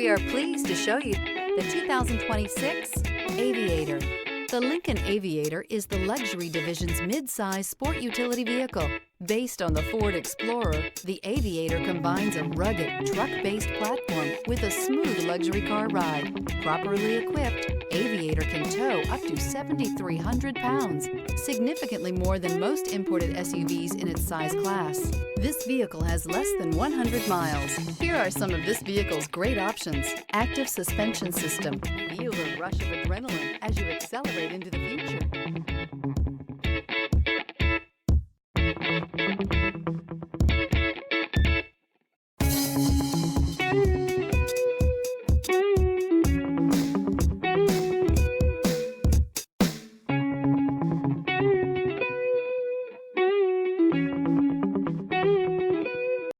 We are pleased to show you the 2026 Aviator. The Lincoln Aviator is the luxury division's mid-size sport utility vehicle. Based on the Ford Explorer, the Aviator combines a rugged, truck-based platform with a smooth luxury car ride. Properly equipped, Aviator can tow up to 7,300 pounds, significantly more than most imported SUVs in its size class. This vehicle has less than 100 miles. Here are some of this vehicle's great options: active suspension system. Feel the rush of adrenaline as you accelerate into the future.